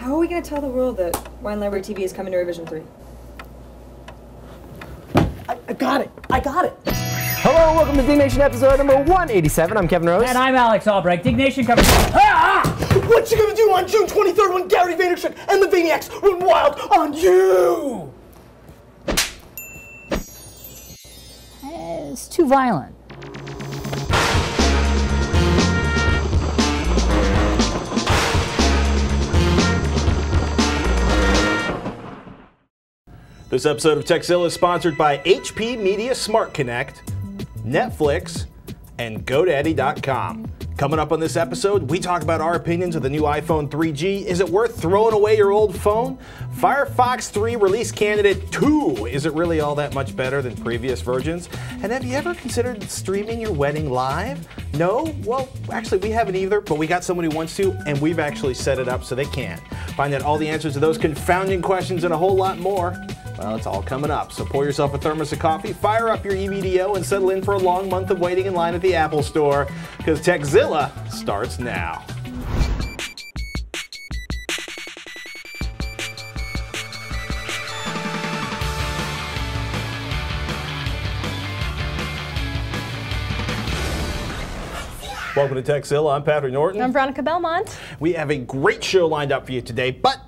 How are we going to tell the world that Wine Library TV is coming to Revision 3? I got it! I got it! Hello, welcome to Dignation episode number 187. I'm Kevin Rose. And I'm Alex Albrecht. Dignation covers... What you gonna do on June 23rd when Gary Vaynerchuk and the Vaniacs run wild on you? It's too violent. This episode of Techzilla is sponsored by HP Media Smart Connect, Netflix, and GoDaddy.com. Coming up on this episode, we talk about our opinions of the new iPhone 3G. Is it worth throwing away your old phone? Firefox 3 release candidate 2. Is it really all that much better than previous versions? And have you ever considered streaming your wedding live? No? Well, actually, we haven't either, but we got someone who wants to, and we've actually set it up so they can. Find out all the answers to those confounding questions and a whole lot more. Well, it's all coming up, so pour yourself a thermos of coffee, fire up your EVDO, and settle in for a long month of waiting in line at the Apple Store, because Techzilla starts now. Welcome to Techzilla. I'm Patrick Norton. I'm Veronica Belmont. We have a great show lined up for you today, but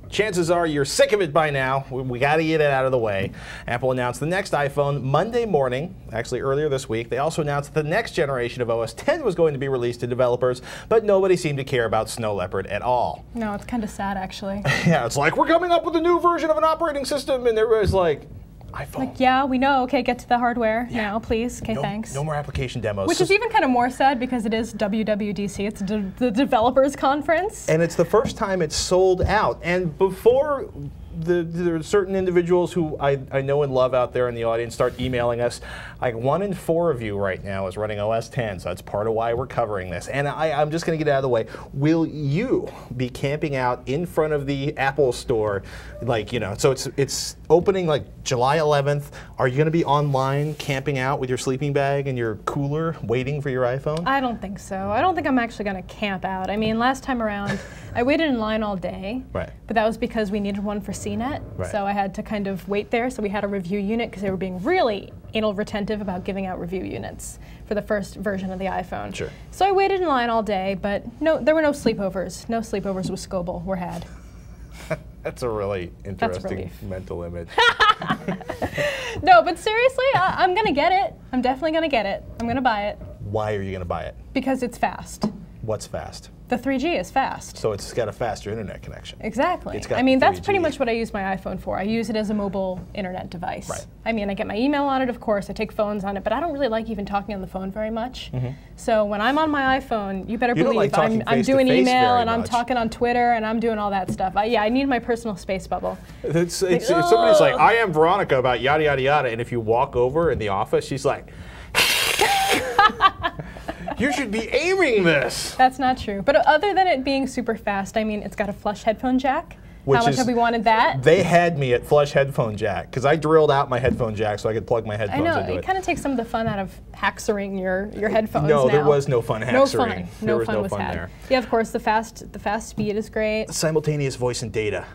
chances are you're sick of it by now. We got to get it out of the way. Apple announced the next iPhone Monday morning, actually earlier this week. They also announced that the next generation of OS X was going to be released to developers, but nobody seemed to care about Snow Leopard at all. No, it's kind of sad, actually. Yeah, it's like, we're coming up with a new version of an operating system, and everybody's like, iPhone. Like, yeah, we know. Okay, get to the hardware now, please. Okay, thanks. No more application demos. Which is even kind of more sad because it is WWDC. It's the developers conference. And it's the first time it's sold out. And before there are certain individuals who I know and love out there in the audience start emailing us, like 1 in 4 of you right now is running OS X, so that's part of why we're covering this. And I'm just going to get it out of the way. Will you be camping out in front of the Apple Store, like, you know, so it's opening like July 11th. Are you going to be online camping out with your sleeping bag and your cooler waiting for your iPhone? I don't think so. I don't think I'm actually going to camp out. I mean, last time around, I waited in line all day, right? But that was because we needed one for CNET, right. So I had to kind of wait there. So we had a review unit because they were being really anal retentive about giving out review units for the first version of the iPhone. Sure. So I waited in line all day, but no, there were no sleepovers. No sleepovers with Scoble were had. That's a really interesting mental image. No, but seriously, I'm going to get it. I'm definitely going to get it. I'm going to buy it. Why are you going to buy it? Because it's fast. What's fast? The 3G is fast. So it's got a faster internet connection. Exactly. I mean, that's pretty much what I use my iPhone for. I use it as a mobile internet device. Right. I mean, I get my email on it, of course. I take phones on it, but I don't really like even talking on the phone very much. Mm-hmm. So when I'm on my iPhone, you better believe I'm doing email and I'm talking on Twitter and I'm doing all that stuff. Yeah, I need my personal space bubble. If somebody's like, I am Veronica about yada, yada, yada, and if you walk over in the office, she's like, you should be aiming this. That's not true. But other than it being super fast, I mean, it's got a flush headphone jack. How much have we wanted that? They had me at flush headphone jack because I drilled out my headphone jack so I could plug my headphones into it. I know, it kind of takes some of the fun out of hacksering your headphones No, now. there was no fun hacksering. No fun was had. Yeah, of course, the fast speed is great. Simultaneous voice and data,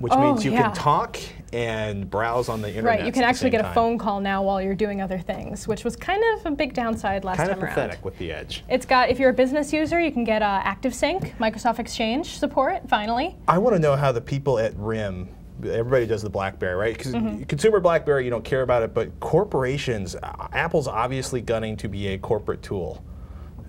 which means you can talk and browse on the internet. Right, you can actually get a phone call now while you're doing other things, which was kind of a big downside last time around. Kind of pathetic with the Edge. It's got, if you're a business user, you can get ActiveSync, Microsoft Exchange support, finally. I want to know how the people at RIM, everybody does the BlackBerry, right? Because consumer BlackBerry, you don't care about it, but corporations, Apple's obviously gunning to be a corporate tool.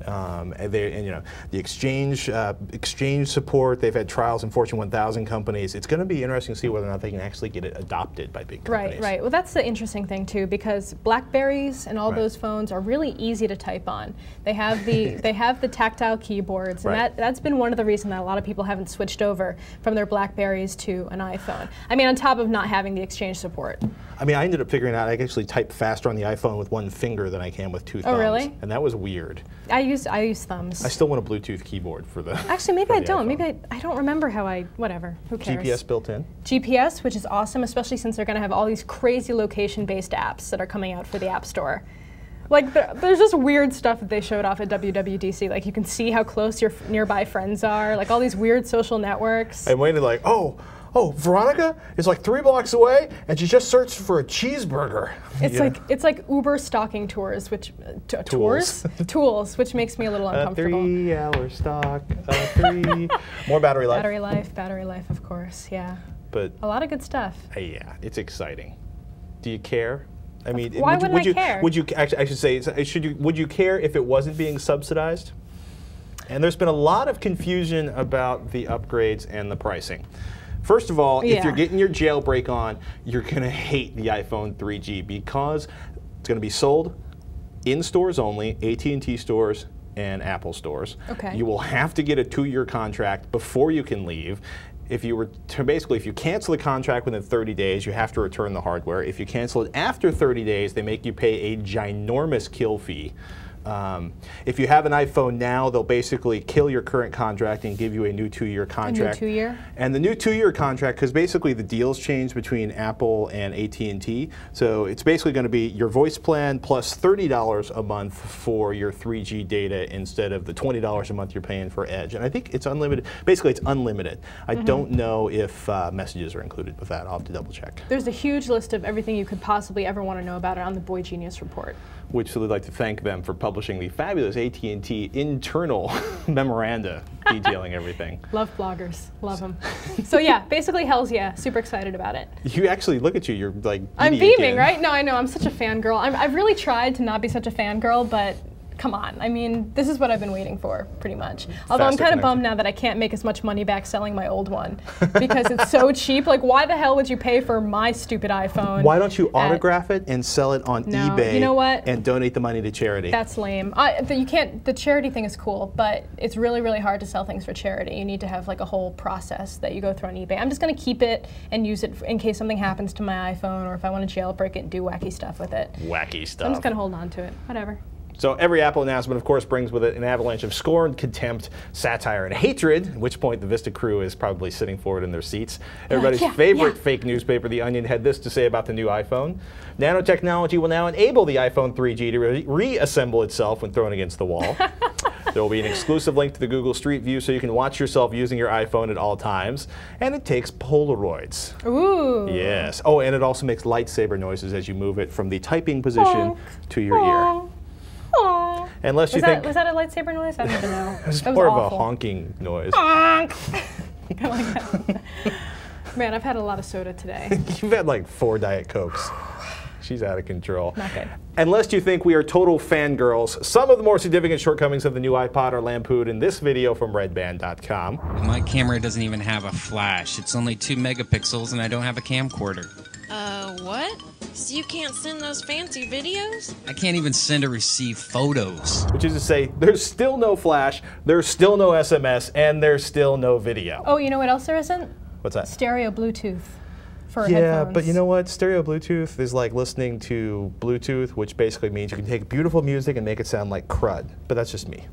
And you know, the exchange support, they've had trials in Fortune 1000 companies. It's going to be interesting to see whether or not they can actually get it adopted by big companies. Right. Well, that's the interesting thing too, because Blackberries and all those phones are really easy to type on. They have the they have the tactile keyboards, and that's been one of the reasons that a lot of people haven't switched over from their Blackberries to an iPhone. I mean, on top of not having the exchange support. I mean, I ended up figuring out I can actually type faster on the iPhone with one finger than I can with two thumbs. Oh, really? And that was weird. I use thumbs. I still want a Bluetooth keyboard for the. Actually, maybe I don't. Maybe I don't remember how whatever. Who cares? GPS built in. GPS, which is awesome, especially since they're going to have all these crazy location-based apps that are coming out for the App Store. Like, there's just weird stuff that they showed off at WWDC. Like, you can see how close your nearby friends are. Like, all these weird social networks. And Wayne is like, oh, Veronica is like 3 blocks away, and she just searched for a cheeseburger. It's like Uber stalking tours, which tools, which makes me a little uncomfortable. 3-hour stalk. 3 more battery life. Battery life, of course. Yeah. But a lot of good stuff. Yeah, it's exciting. Do you care? I mean, why wouldn't I care? Would you actually? I should say, would you care if it wasn't being subsidized? And there's been a lot of confusion about the upgrades and the pricing. First of all, if you're getting your jailbreak on, you're going to hate the iPhone 3G because it's going to be sold in stores only, AT&T stores and Apple stores. Okay. You will have to get a 2-year contract before you can leave. If you if you cancel the contract within 30 days, you have to return the hardware. If you cancel it after 30 days, they make you pay a ginormous kill fee. If you have an iPhone now, they'll basically kill your current contract and give you a new 2-year contract. A new 2-year? And the new 2-year contract, because basically the deals change between Apple and AT&T, so it's basically going to be your voice plan plus $30 a month for your 3G data instead of the $20 a month you're paying for Edge. And I think it's unlimited. Basically, it's unlimited. I don't know if messages are included with that. I'll have to double check. There's a huge list of everything you could possibly ever want to know about it on the Boy Genius report. Which we'd like to thank them for publishing the fabulous AT&T internal memoranda detailing everything. Love bloggers, love them. So yeah, basically hells yeah, super excited about it. You actually, look at you, you're like I'm beaming, right? No, I know, I'm such a fangirl. I've really tried to not be such a fangirl, but come on. I mean, this is what I've been waiting for, pretty much. Although I'm kind of bummed now that I can't make as much money back selling my old one because it's so cheap. Like, why the hell would you pay for my stupid iPhone? Why don't you autograph it and sell it on eBay? You know what? And donate the money to charity. That's lame. You can't. The charity thing is cool, but it's really, really hard to sell things for charity. You need to have like a whole process that you go through on eBay. I'm just going to keep it and use it in case something happens to my iPhone or if I want to jailbreak it and do wacky stuff with it. Wacky stuff. I'm just going to hold on to it. Whatever. So every Apple announcement, of course, brings with it an avalanche of scorn, contempt, satire, and hatred, at which point the Vista crew is probably sitting forward in their seats. Everybody's favorite fake newspaper, The Onion, had this to say about the new iPhone. Nanotechnology will now enable the iPhone 3G to reassemble itself when thrown against the wall. There will be an exclusive link to the Google Street View so you can watch yourself using your iPhone at all times. And it takes Polaroids. Ooh. Yes. Oh, and it also makes lightsaber noises as you move it from the typing position to your ear. Aww. Unless you think... Was that a lightsaber noise? I don't even know. It's more of a honking noise. I like that. Man, I've had a lot of soda today. You've had like 4 Diet Cokes. She's out of control. Not good. Unless you think we are total fangirls, some of the more significant shortcomings of the new iPod are lampooned in this video from redband.com. My camera doesn't even have a flash. It's only 2 megapixels and I don't have a camcorder. What? So you can't send those fancy videos? I can't even send or receive photos. Which is to say, there's still no flash, there's still no SMS, and there's still no video. Oh, you know what else there isn't? What's that? Stereo Bluetooth for yeah, headphones. but you know what? Stereo Bluetooth is like listening to Bluetooth, which basically means you can take beautiful music and make it sound like crud. But that's just me.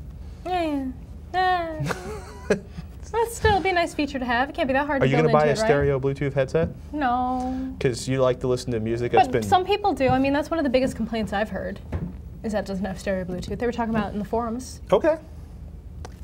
That'd still be a nice feature to have. It can't be that hard to build into it, Are you going to buy a right? stereo Bluetooth headset? No. Because you like to listen to music that's been... some people do. I mean, that's one of the biggest complaints I've heard, is that it doesn't have stereo Bluetooth. They were talking about it in the forums. Okay.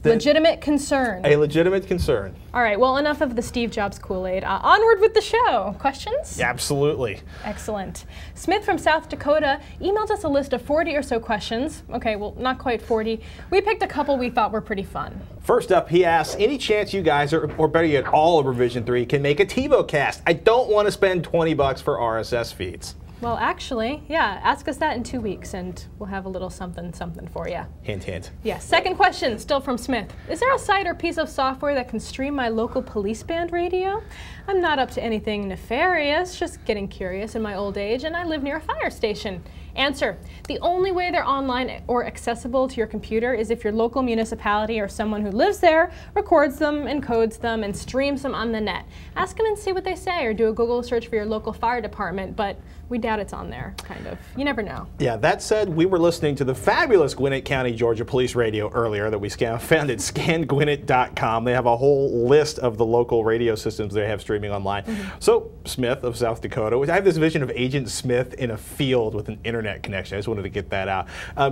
Legitimate concern. A legitimate concern. All right, well, enough of the Steve Jobs Kool-Aid. Onward with the show. Questions? Absolutely. Excellent. Smith from South Dakota emailed us a list of 40 or so questions. Okay, well, not quite 40. We picked a couple we thought were pretty fun. First up, he asks, any chance you guys, or better yet, all of Revision 3 can make a TiVo cast? I don't want to spend $20 for RSS feeds. Well, actually, yeah, ask us that in 2 weeks, and we'll have a little something for you. Hint, hint. Yeah, second question, still from Smith. Is there a site or piece of software that can stream my local police band radio? I'm not up to anything nefarious, just getting curious in my old age, and I live near a fire station. Answer, the only way they're online or accessible to your computer is if your local municipality or someone who lives there records them, encodes them, and streams them on the net. Ask them and see what they say, or do a Google search for your local fire department, but we doubt it's on there, kind of. You never know. Yeah, that said, we were listening to the fabulous Gwinnett County, Georgia Police Radio earlier that we found at scangwinnett.com. They have a whole list of the local radio systems they have streaming online. So, Smith of South Dakota, I have this vision of Agent Smith in a field with an internet internet connection. I just wanted to get that out.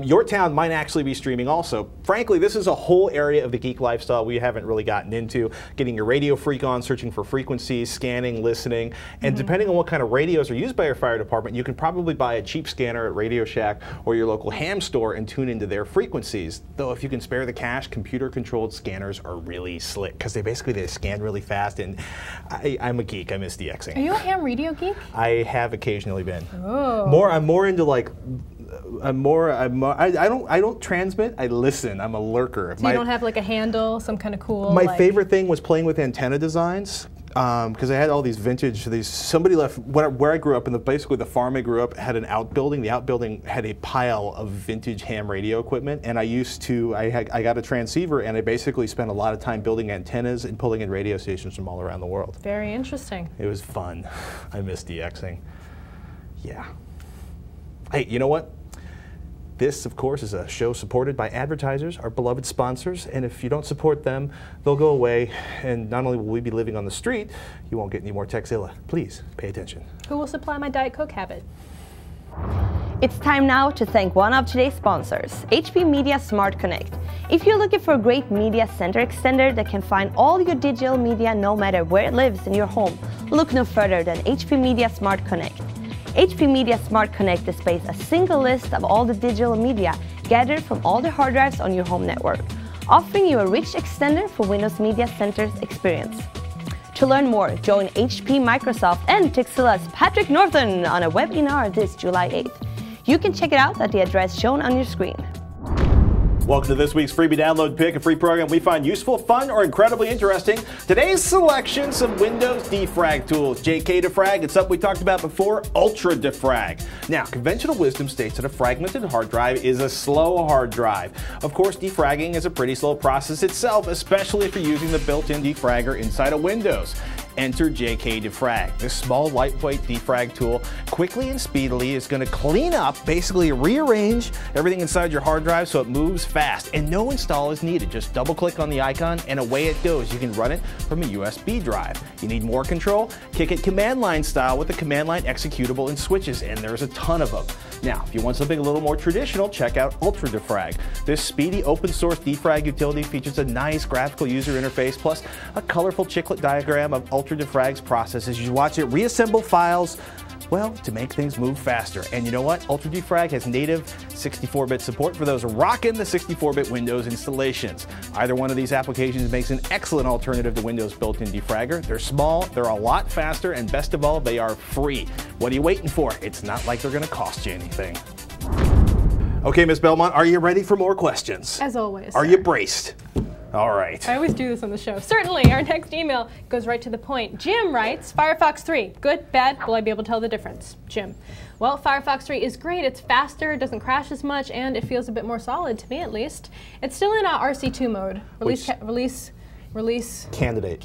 Your town might actually be streaming also. Frankly, this is a whole area of the geek lifestyle we haven't really gotten into. Getting your radio freak on, searching for frequencies, scanning, listening, and depending on what kind of radios are used by your fire department, you can probably buy a cheap scanner at Radio Shack or your local ham store and tune into their frequencies. Though if you can spare the cash, computer-controlled scanners are really slick because they scan really fast, and I'm a geek. I miss DXing. Are you a ham radio geek? I have occasionally been. Oh. I'm more into like. I don't transmit. I listen. I'm a lurker. So you don't have like a handle, some kind of cool. My favorite thing was playing with antenna designs. Because I had all these vintage, somebody left, where I grew up, and basically the farm I grew up had an outbuilding. The outbuilding had a pile of vintage ham radio equipment, and I got a transceiver, and I basically spent a lot of time building antennas and pulling in radio stations from all around the world. Very interesting. It was fun. I miss DXing. Yeah. Hey, you know what? This, of course, is a show supported by advertisers, our beloved sponsors, and if you don't support them, they'll go away, and not only will we be living on the street, you won't get any more Techzilla. Please, pay attention. Who will supply my Diet Coke habit? It's time now to thank one of today's sponsors, HP Media Smart Connect. If you're looking for a great media center extender that can find all your digital media no matter where it lives in your home, look no further than HP Media Smart Connect. HP Media Smart Connect displays a single list of all the digital media gathered from all the hard drives on your home network, offering you a rich extender for Windows Media Center's experience. To learn more, join HP, Microsoft, and Techzilla's Patrick Norton on a webinar this July 8th. You can check it out at the address shown on your screen. Welcome to this week's Freebie Download Pick, a free program we find useful, fun, or incredibly interesting. Today's selection, some Windows defrag tools. JK defrag, it's something we talked about before, Ultra defrag. Now, conventional wisdom states that a fragmented hard drive is a slow hard drive. Of course, defragging is a pretty slow process itself, especially if you're using the built-in defragger inside of Windows. Enter JK Defrag. This small, lightweight defrag tool quickly and speedily is going to clean up, basically rearrange everything inside your hard drive so it moves fast. And no install is needed. Just double-click on the icon and away it goes. You can run it from a USB drive. You need more control? Kick it command line style with the command line executable and switches, and there's a ton of them. Now, if you want something a little more traditional, check out Ultra Defrag. This speedy open-source defrag utility features a nice graphical user interface plus a colorful chiclet diagram of Ultra Defrag's process as you watch it reassemble files, well, to make things move faster. And you know what? Ultra Defrag has native 64-bit support for those rocking the 64-bit Windows installations. Either one of these applications makes an excellent alternative to Windows built-in defragger. They're small, they're a lot faster, and best of all, they are free. What are you waiting for? It's not like they're going to cost you anything. Okay, Ms. Belmont, are you ready for more questions? As always. Are you braced? All right. I always do this on the show. Certainly, our next email goes right to the point. Jim writes, Firefox 3, good, bad, will I be able to tell the difference? Jim. Well, Firefox 3 is great. It's faster, it doesn't crash as much, and it feels a bit more solid, to me at least. It's still in RC2 mode. Release candidate.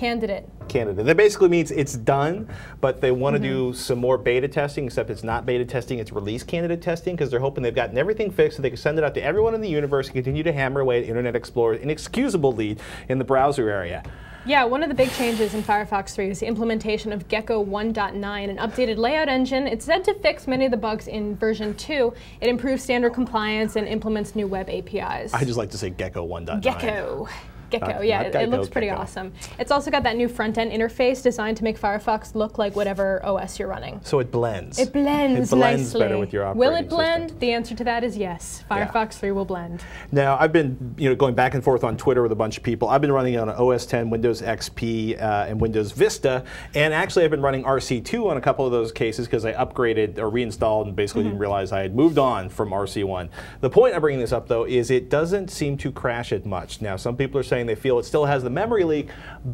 That basically means it's done, but they want to do some more beta testing, except it's not beta testing, it's release candidate testing, because they're hoping they've gotten everything fixed so they can send it out to everyone in the universe and continue to hammer away at Internet Explorer's inexcusable lead in the browser area. Yeah, one of the big changes in Firefox 3 is the implementation of Gecko 1.9, an updated layout engine. It's said to fix many of the bugs in version 2. It improves standard compliance and implements new web APIs. I just like to say Gecko 1.9. Gecko, yeah, it looks pretty awesome. It's also got that new front-end interface designed to make Firefox look like whatever OS you're running. So it blends. It blends nicely. Better with your operating Will it blend? system. The answer to that is yes. Firefox 3 will blend. Now, I've been going back and forth on Twitter with a bunch of people. I've been running on OS 10, Windows XP, and Windows Vista, and actually I've been running RC2 on a couple of those cases because I upgraded or reinstalled and basically didn't realize I had moved on from RC1. The point I'm bringing this up, though, is it doesn't seem to crash it much. Now, some people are saying they feel it still has the memory leak,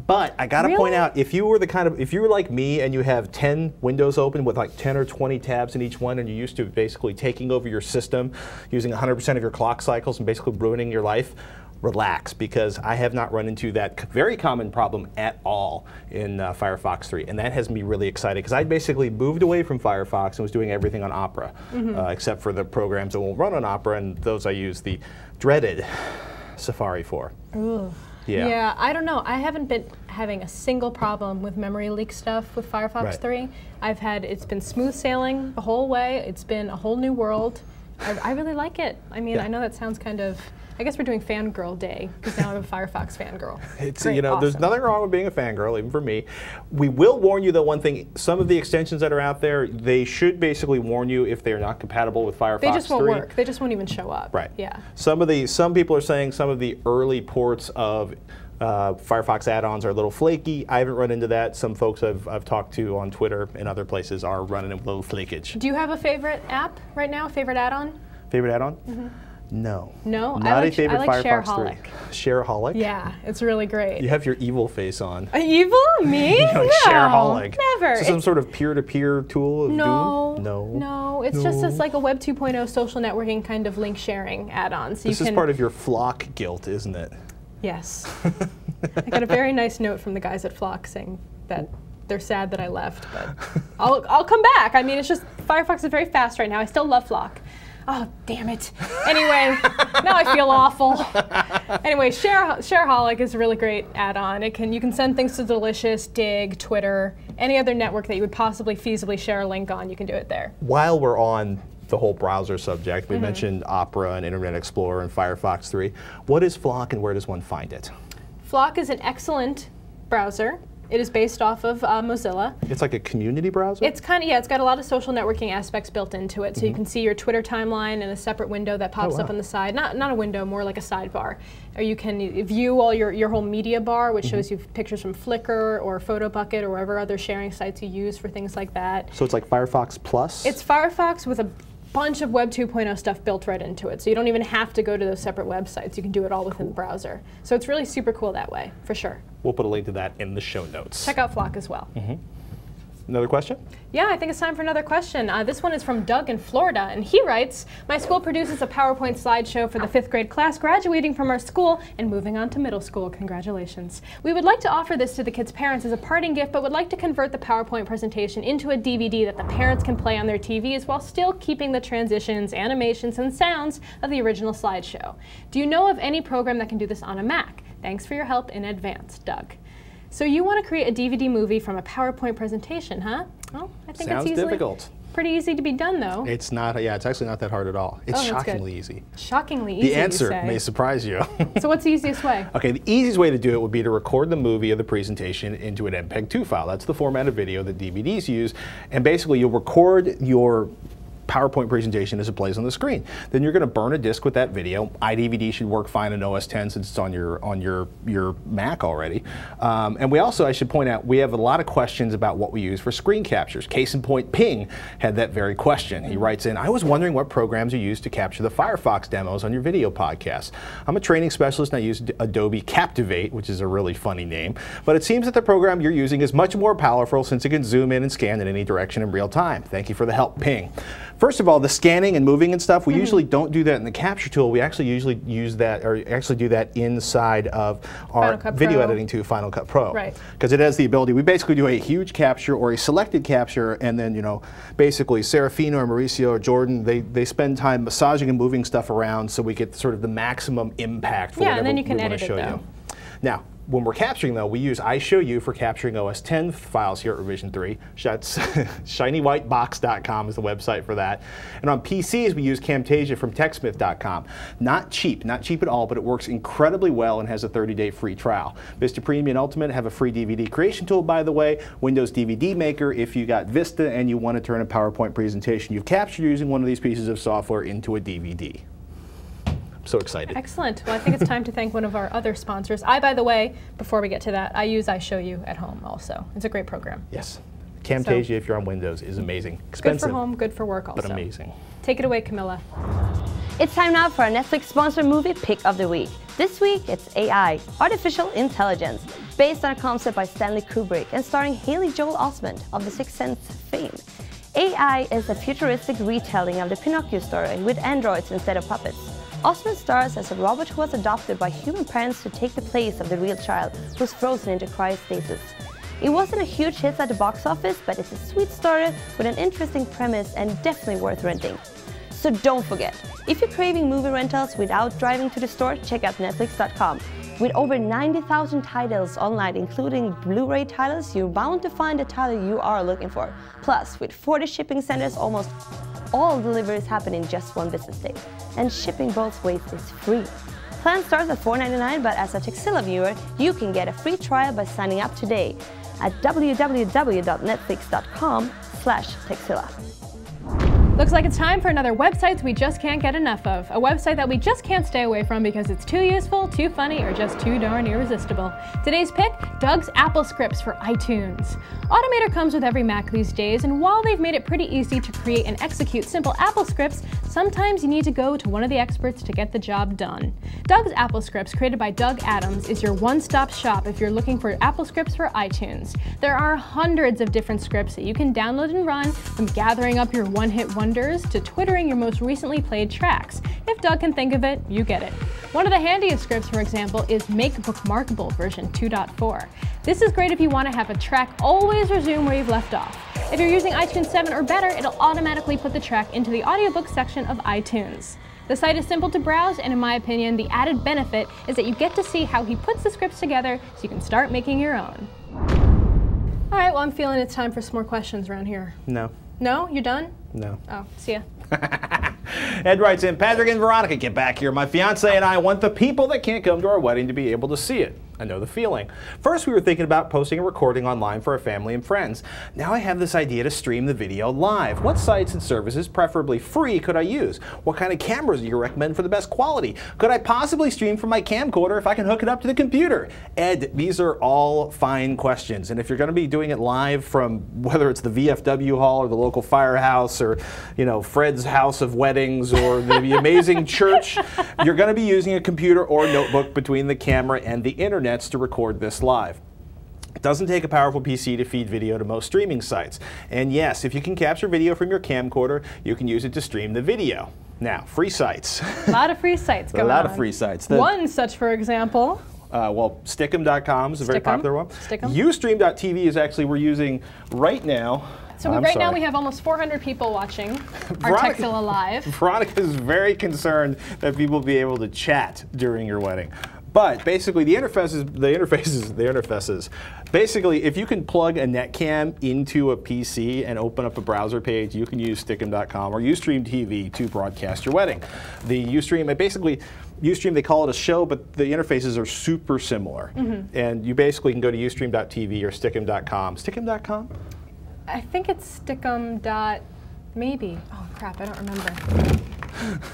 but I gotta point out, if you were like me and you have 10 windows open with like 10 or 20 tabs in each one, and you're used to basically taking over your system, using 100% of your clock cycles and basically ruining your life, relax, because I have not run into that very common problem at all in Firefox 3, and that has me really excited because I basically moved away from Firefox and was doing everything on Opera, except for the programs that won't run on Opera, and those I use the dreaded Safari for. Ooh. Yeah, I don't know. I haven't been having a single problem with memory leak stuff with Firefox 3. It's been smooth sailing the whole way. It's been a whole new world. I really like it. I mean, I know that sounds kind of, I guess we're doing fangirl day because now I'm a Firefox fangirl. It's Great, awesome. There's nothing wrong with being a fangirl, even for me. We will warn you though, one thing, some of the extensions that are out there, they should basically warn you if they are not compatible with Firefox 3. They just won't work. They just won't even show up. Right. Yeah. Some people are saying some of the early ports of Firefox add-ons are a little flaky. I haven't run into that. Some folks I've talked to on Twitter and other places are running into a little flakage. Do you have a favorite app right now? Favorite add-on? Favorite add-on? No. No? Not a favorite I like Firefox 3. Shareaholic? Yeah, it's really great. You have your evil face on. Evil? Me? Like No, Shareaholic. never. Is it some sort of peer-to-peer tool of doom? No, it's just like a Web 2.0 social networking kind of link sharing add-on. So this is part of your Flock guilt, isn't it? Yes. I got a very nice note from the guys at Flock saying that they're sad that I left, but I'll come back. I mean, it's just Firefox is very fast right now. I still love Flock. Oh, damn it. Anyway, now I feel awful. Anyway, Shareaholic is a really great add-on. You can send things to Delicious, Dig, Twitter, any other network that you would possibly feasibly share a link on, you can do it there. While we're on the whole browser subject, we mentioned Opera and Internet Explorer and Firefox 3. What is Flock and where does one find it? Flock is an excellent browser. It is based off of Mozilla. It's like a community browser? It's kind of, it's got a lot of social networking aspects built into it. So you can see your Twitter timeline in a separate window that pops up on the side. Not a window, more like a sidebar. Or you can view all your whole media bar, which shows you pictures from Flickr or PhotoBucket or whatever other sharing sites you use for things like that. So it's like Firefox Plus? It's Firefox with a bunch of Web 2.0 stuff built right into it. So you don't even have to go to those separate websites. You can do it all within the browser. So it's really super cool that way, for sure. We'll put a link to that in the show notes. Check out Flock as well. Another question? Yeah, I think it's time for another question. This one is from Doug in Florida, and he writes, my school produces a PowerPoint slideshow for the 5th grade class graduating from our school and moving on to middle school. Congratulations. We would like to offer this to the kids' parents as a parting gift, but would like to convert the PowerPoint presentation into a DVD that the parents can play on their TVs while still keeping the transitions, animations, and sounds of the original slideshow. Do you know of any program that can do this on a Mac? Thanks for your help in advance, Doug. So you want to create a DVD movie from a PowerPoint presentation, huh? Well, I think Sounds it's difficult. Pretty easy to be done, though. It's not, it's actually not that hard at all. It's shockingly good. easy. Shockingly easy, The answer you say. may surprise you. So what's the easiest way? Okay, the easiest way to do it would be to record the movie or the presentation into an MPEG-2 file. That's the format of video that DVDs use. And basically, you'll record your PowerPoint presentation as it plays on the screen. Then you're going to burn a disk with that video. iDVD should work fine in OS X since it's on your Mac already. And we also, I should point out, we have a lot of questions about what we use for screen captures. Case in point, Ping had that very question. He writes in, I was wondering what programs you use to capture the Firefox demos on your video podcasts. I'm a training specialist and I use Adobe Captivate, which is a really funny name, but it seems that the program you're using is much more powerful since it can zoom in and scan in any direction in real time. Thank you for the help, Ping. First of all, the scanning and moving and stuff, we usually don't do that in the capture tool. We actually usually use that, or actually do that inside of our video editing tool, Final Cut Pro. Right. Because it has the ability, we basically do a huge capture or a selected capture, and then, basically Serafino or Mauricio or Jordan, they spend time massaging and moving stuff around so we get sort of the maximum impact for whatever and then you we can want to edit show it, though. you. Now, when we're capturing, though, we use iShowU for capturing OS X files here at Revision 3. That's shinywhitebox.com is the website for that. And on PCs, we use Camtasia from TechSmith.com. Not cheap at all, but it works incredibly well and has a 30-day free trial. Vista Premium and Ultimate have a free DVD creation tool, by the way. Windows DVD Maker, if you got Vista and you want to turn a PowerPoint presentation you've captured using one of these pieces of software into a DVD. So excited. Excellent. Well, I think it's time to thank one of our other sponsors. By the way, before we get to that, I use iShowU at home also. It's a great program. Yes. Camtasia, if you're on Windows, is amazing. Expensive. Good for home, good for work also. But amazing. Take it away, Camilla. It's time now for our Netflix-sponsored movie pick of the week. This week, it's AI, Artificial Intelligence, based on a concept by Stanley Kubrick and starring Haley Joel Osment of The Sixth Sense fame. AI is a futuristic retelling of the Pinocchio story with androids instead of puppets. Osment stars as a robot who was adopted by human parents to take the place of the real child who was frozen into cryostasis. It wasn't a huge hit at the box office, but it's a sweet story with an interesting premise and definitely worth renting. So don't forget, if you're craving movie rentals without driving to the store, check out Netflix.com. With over 90,000 titles online, including Blu-ray titles, you're bound to find the title you are looking for. Plus, with 40 shipping centers, almost all deliveries happen in just one business day. And shipping both ways is free. Plan starts at $4.99, but as a Texilla viewer, you can get a free trial by signing up today at www.netflix.com/Texilla. Looks like it's time for another websites we just can't get enough of. A website that we just can't stay away from because it's too useful, too funny, or just too darn irresistible. Today's pick, Doug's Apple Scripts for iTunes. Automator comes with every Mac these days, and while they've made it pretty easy to create and execute simple Apple scripts, sometimes you need to go to one of the experts to get the job done. Doug's Apple Scripts, created by Doug Adams, is your one-stop shop if you're looking for Apple Scripts for iTunes. There are hundreds of different scripts that you can download and run, from gathering up your one-hit wonders to twittering your most recently played tracks. If Doug can think of it, you get it. One of the handiest scripts, for example, is Make Bookmarkable version 2.4. This is great if you want to have a track always resume where you've left off. If you're using iTunes 7 or better, it'll automatically put the track into the audiobook section of iTunes. The site is simple to browse, and in my opinion, the added benefit is that you get to see how he puts the scripts together so you can start making your own. All right, well, I'm feeling it's time for some more questions around here. No. No? You're done? No. Oh, see ya. Ed writes in, Patrick and Veronica, get back here. My fiance and I want the people that can't come to our wedding to be able to see it. I know the feeling. First, we were thinking about posting a recording online for our family and friends. Now I have this idea to stream the video live. What sites and services, preferably free, could I use? What kind of cameras do you recommend for the best quality? Could I possibly stream from my camcorder if I can hook it up to the computer? Ed, these are all fine questions. And if you're going to be doing it live from whether it's the VFW hall or the local firehouse or, you know, Fred's house of weddings or the amazing church, you're going to be using a computer or notebook between the camera and the internet to record this live. It doesn't take a powerful PC to feed video to most streaming sites. And yes, if you can capture video from your camcorder, you can use it to stream the video. Now, free sites. A lot of free sites going on. A lot of free sites. One such, for example. Well, Stickem.com is a very popular one. Stickem. Ustream.tv is actually we're using right now. So now we have almost 400 people watching our Texilla Live. Veronica is very concerned that people will be able to chat during your wedding. But basically, the interfaces. Basically, if you can plug a netcam into a PC and open up a browser page, you can use Stickem.com or Ustream TV to broadcast your wedding. The Ustream, Ustream, they call it a show, but the interfaces are super similar. Mm-hmm. And you basically can go to Ustream.tv or Stickem.com. Stickem.com? I think it's Stickem. Maybe. Oh crap! I don't remember.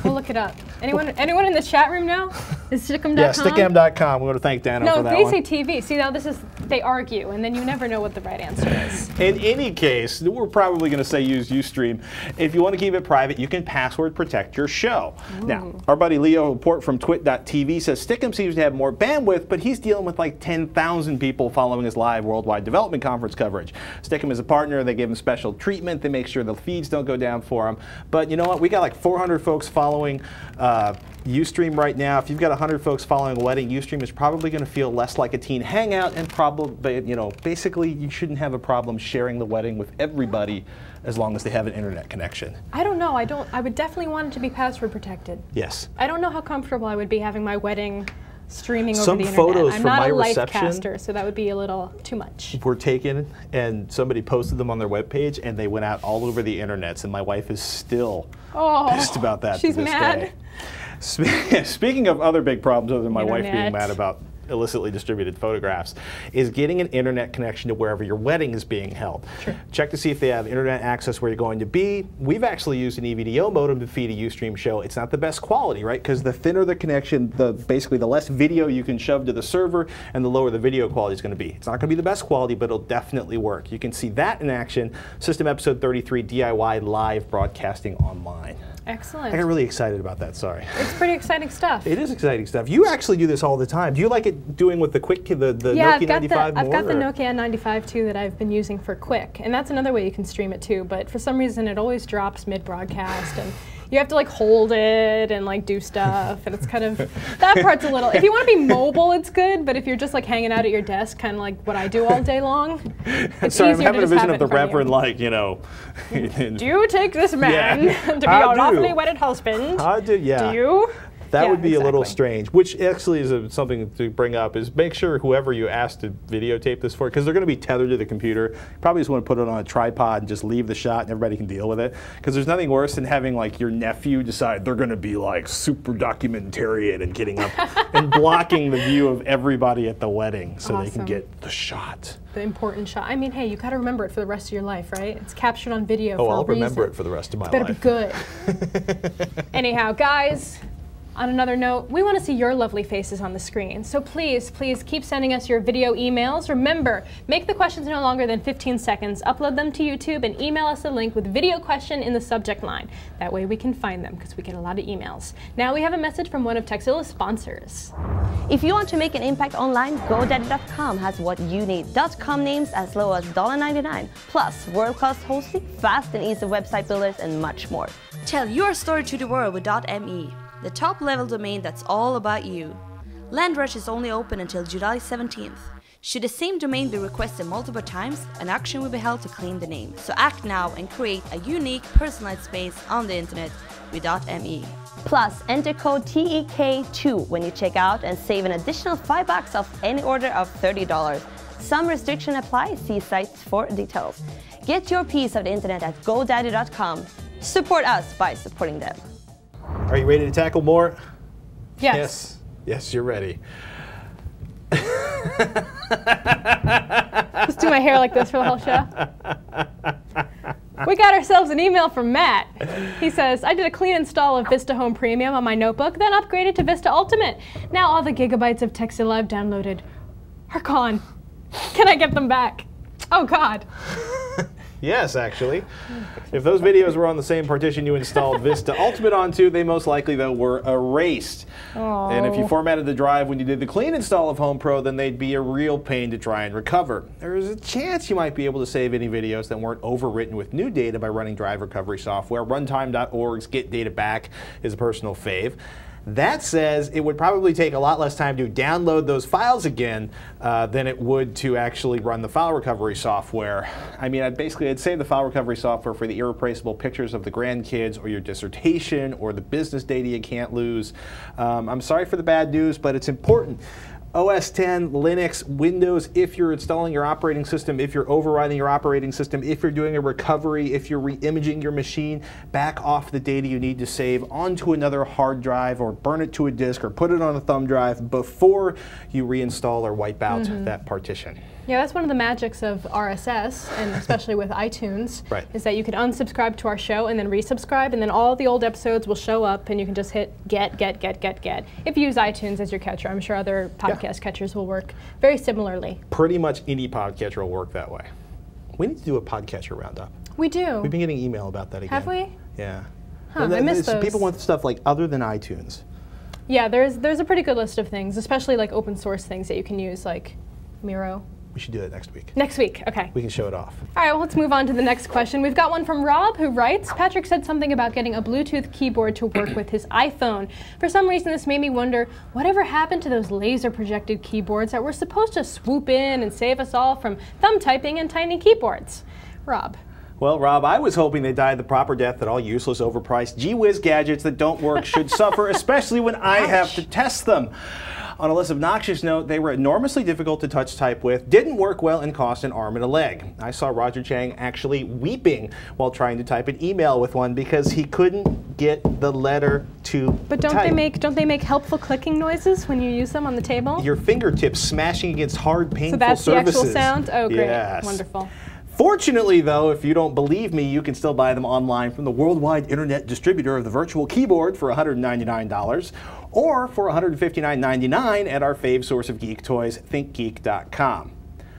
We'll look it up. Anyone in the chat room know? Is Stickem.com? Yeah, Stickem.com. We want to thank Dano for that one. No, they say TV. See, now they argue, and then you never know what the right answer is. In any case, we're probably going to say use Ustream. If you want to keep it private, you can password protect your show. Ooh. Now, our buddy Leo Report from Twit.tv says Stickem seems to have more bandwidth, but he's dealing with like 10,000 people following his live worldwide development conference coverage. Stickem is a partner. They give him special treatment. They make sure the feeds don't go down for him. But you know what? We got like 400 folks following Ustream right now. If you've got 100 folks following a wedding, Ustream is probably going to feel less like a teen hangout, and probably, you know, basically you shouldn't have a problem sharing the wedding with everybody as long as they have an internet connection. I don't know. I would definitely want it to be password protected. Yes. I don't know how comfortable I would be having my wedding streaming over Some the internet. photos I'm from not my a reception caster, so that would be a little too much. Were taken, and somebody posted them on their webpage, and they went out all over the internets, and my wife is still pissed about that she's to this mad. day. Speaking of other big problems other than my wife being mad about illicitly distributed photographs, is getting an internet connection to wherever your wedding is being held. Sure. Check to see if they have internet access where you're going to be. We've actually used an EVDO modem to feed a Ustream show. It's not the best quality, right? Because the thinner the connection, basically the less video you can shove to the server, and the lower the video quality is going to be. It's not going to be the best quality, but it'll definitely work. You can see that in action. System episode 33, DIY live broadcasting online. Excellent. I got really excited about that, sorry. It's pretty exciting stuff. It is exciting stuff. You actually do this all the time. Do you like it doing with the Nokia 95 more? I've got the Nokia 95 too that I've been using for Quick, and that's another way you can stream it too, but for some reason it always drops mid-broadcast, and you have to like hold it and like do stuff, and it's kind of, that part's a little, if you want to be mobile it's good, but if you're just like hanging out at your desk, kind of like what I do all day long, it's sorry, I'm easier having to a just vision have of the it in front Reverend, you. like, you know. Do you take this man to be your lawfully wedded husband? I do, yeah. Do you? That Yeah, would be a little exactly. strange, which actually is something to bring up, is make sure whoever you ask to videotape this for, because they're going to be tethered to the computer, you probably just want to put it on a tripod and just leave the shot and everybody can deal with it. Because there's nothing worse than having like your nephew decide they're going to be like super documentarian and getting up and blocking the view of everybody at the wedding so they can Awesome. get the shot. The important shot. I mean, hey, you got to remember it for the rest of your life, right? It's captured on video Oh, for I'll a reason. remember it for the rest of my Better life. be good. Anyhow, guys, on another note, we want to see your lovely faces on the screen. So please, please keep sending us your video emails. Remember, make the questions no longer than 15 seconds, upload them to YouTube, and email us a link with video question in the subject line. That way we can find them, because we get a lot of emails. Now we have a message from one of Texilla's sponsors. If you want to make an impact online, GoDaddy.com has what you need. .com names as low as $1.99, plus world-class hosting, fast and easy website builders, and much more. Tell your story to the world with .me, the top-level domain that's all about you. LandRush is only open until July 17th. Should the same domain be requested multiple times, an auction will be held to claim the name. So act now and create a unique, personalized space on the internet with .me. Plus, enter code TEK2 when you check out and save an additional $5 off any order of $30. Some restriction apply. See sites for details. Get your piece of the internet at GoDaddy.com. Support us by supporting them. Are you ready to tackle more? Yes. Yes, you're ready. Just do my hair like this for the whole show. We got ourselves an email from Matt. He says, I did a clean install of Vista Home Premium on my notebook, then upgraded to Vista Ultimate. Now all the gigabytes of Texilla I've downloaded are gone. Can I get them back? Oh, God. Yes, actually. If those videos were on the same partition you installed Vista Ultimate onto, they most likely, though, were erased. Oh. And if you formatted the drive when you did the clean install of Home Pro, then they'd be a real pain to try and recover. There's a chance you might be able to save any videos that weren't overwritten with new data by running drive recovery software. Runtime.org's Get Data Back is a personal fave. That says it would probably take a lot less time to download those files again than it would to actually run the file recovery software. I mean, I'd save the file recovery software for the irreplaceable pictures of the grandkids or your dissertation or the business data you can't lose. I'm sorry for the bad news, but it's important. OS 10, Linux, Windows, if you're installing your operating system, if you're overriding your operating system, if you're doing a recovery, if you're re-imaging your machine, back off the data you need to save onto another hard drive or burn it to a disk or put it on a thumb drive before you reinstall or wipe out that partition. Yeah, that's one of the magics of RSS, and especially with iTunes, Right. is that you can unsubscribe to our show and then resubscribe, and then all the old episodes will show up, and you can just hit get. If you use iTunes as your catcher, I'm sure other podcast catchers will work very similarly. Pretty much any podcatcher will work that way. We need to do a podcatcher roundup. We do. We've been getting email about that again. Have we? Yeah. Huh, I missed those. People want stuff like other than iTunes. Yeah, there's a pretty good list of things, especially like open source things that you can use, like Miro. We should do that next week. Next week, okay. We can show it off. All right, well, let's move on to the next question. We've got one from Rob, who writes, Patrick said something about getting a Bluetooth keyboard to work with his iPhone. For some reason, this made me wonder, whatever happened to those laser projected keyboards that were supposed to swoop in and save us all from thumb typing and tiny keyboards? Rob. Well, Rob, I was hoping they died the proper death that all useless, overpriced, gee-whiz gadgets that don't work should suffer, especially when I have to test them. On a less obnoxious note, they were enormously difficult to touch type with, didn't work well, and cost an arm and a leg. I saw Roger Chang actually weeping while trying to type an email with one because he couldn't get the letter to But don't they make helpful clicking noises when you use them on the table? Your fingertips smashing against hard, painful So that's surfaces. the actual sound? Oh, great. Yes. Wonderful. Fortunately, though, if you don't believe me, you can still buy them online from the worldwide internet distributor of the virtual keyboard for $199 or for $159.99 at our fave source of geek toys, thinkgeek.com.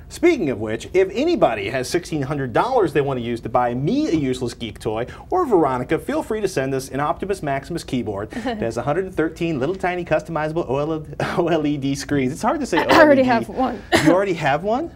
Speaking of which, if anybody has $1,600 they want to use to buy me a useless geek toy, or Veronica, feel free to send us an Optimus Maximus keyboard that has 113 little tiny customizable OLED screens. It's hard to say OLED. I already have one. You already have one?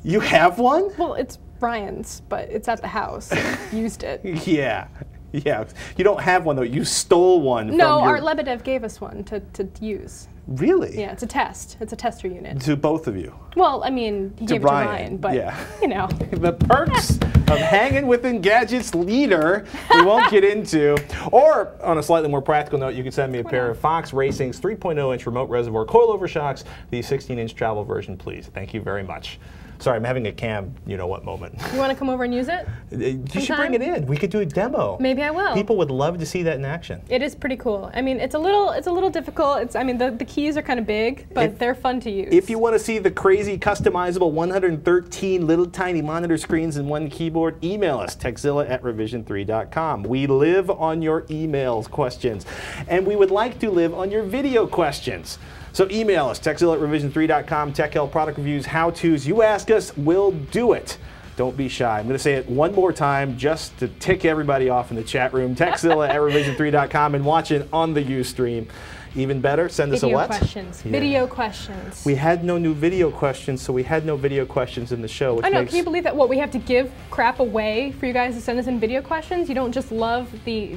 You have one? Well, it's Brian's, but it's at the house. Used it. Yeah. Yeah. You don't have one, though. You stole one No, from your... Art Lebedev gave us one to use. Really? Yeah, it's a test. It's a tester unit. To both of you? Well, I mean, he gave it to Ryan, but, yeah. you know. The perks of hanging with Engadget's leader we won't get into. Or, on a slightly more practical note, you can send me a pair of Fox Racing's 3.0-inch remote reservoir coilover shocks, the 16-inch travel version, please. Thank you very much. Sorry, I'm having a cam, you-know-what moment. You want to come over and use it? You should bring it in. We could do a demo. Maybe I will. People would love to see that in action. It is pretty cool. I mean, it's a little difficult. I mean, the keys are kind of big, but they're fun to use. If you want to see the crazy, customizable 113 little tiny monitor screens and one keyboard, email us, techzilla@revision3.com. We live on your emails questions, and we would like to live on your video questions. So email us, techzilla@revision3.com, TechL product reviews, how-tos. You ask us, we'll do it. Don't be shy. I'm going to say it one more time just to tick everybody off in the chat room. techzilla@revision3.com and watch it on the Ustream. Even better, send us a what? Video questions. Yeah. Video questions. We had no new video questions, so we had no video questions in the show. Which I know, can you believe that? What, we have to give crap away for you guys to send us in video questions? You don't just love the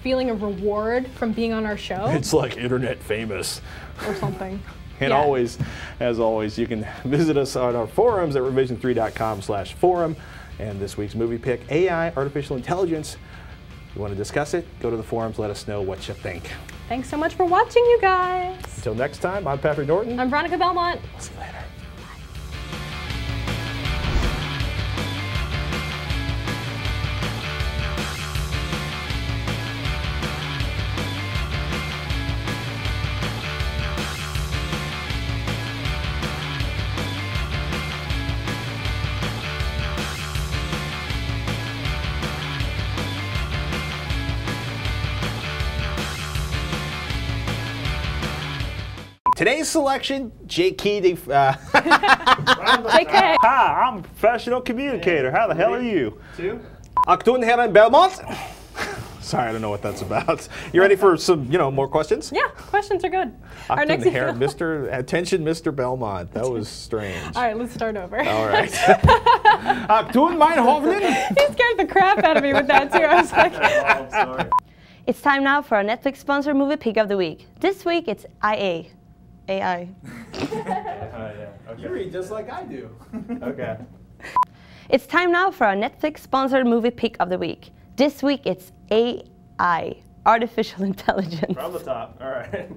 feeling of reward from being on our show? It's like internet famous. Or something. And always, as always, you can visit us on our forums at revision3.com/forum. And this week's movie pick, AI, artificial intelligence. If you want to discuss it, go to the forums, let us know what you think. Thanks so much for watching, you guys. Until next time, I'm Patrick Norton. I'm Veronica Belmont. We'll see you later. Today's selection, JK. JK. Hi, I'm a professional communicator. How the hell are you? Aktun Herren Belmont. Sorry, I don't know what that's about. You ready for some, more questions? Yeah, questions are good. Our next attention, Mr. Belmont. That was strange. All right, let's start over. All right. Aktun mein Hoffnung. He scared the crap out of me with that too. I was like, I'm sorry. It's time now for our Netflix sponsored movie pick of the week. This week it's AI. You read just like I do. Okay. It's time now for our Netflix sponsored movie pick of the week. This week it's AI, artificial intelligence. From the top. All right.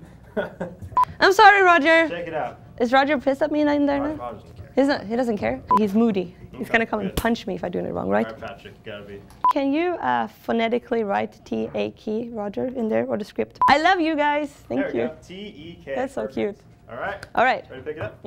I'm sorry, Roger. Check it out. Is Roger pissed at me in there now? Roger doesn't care. He doesn't care. He's moody. He's gonna come and punch me if I do it wrong, right? All right, Patrick, you gotta be. Can you phonetically write T-A-K, Roger, in there, or the script? I love you guys. Thank you. There we go. T-E-K. That's so cute. All right. All right. Ready to pick it up?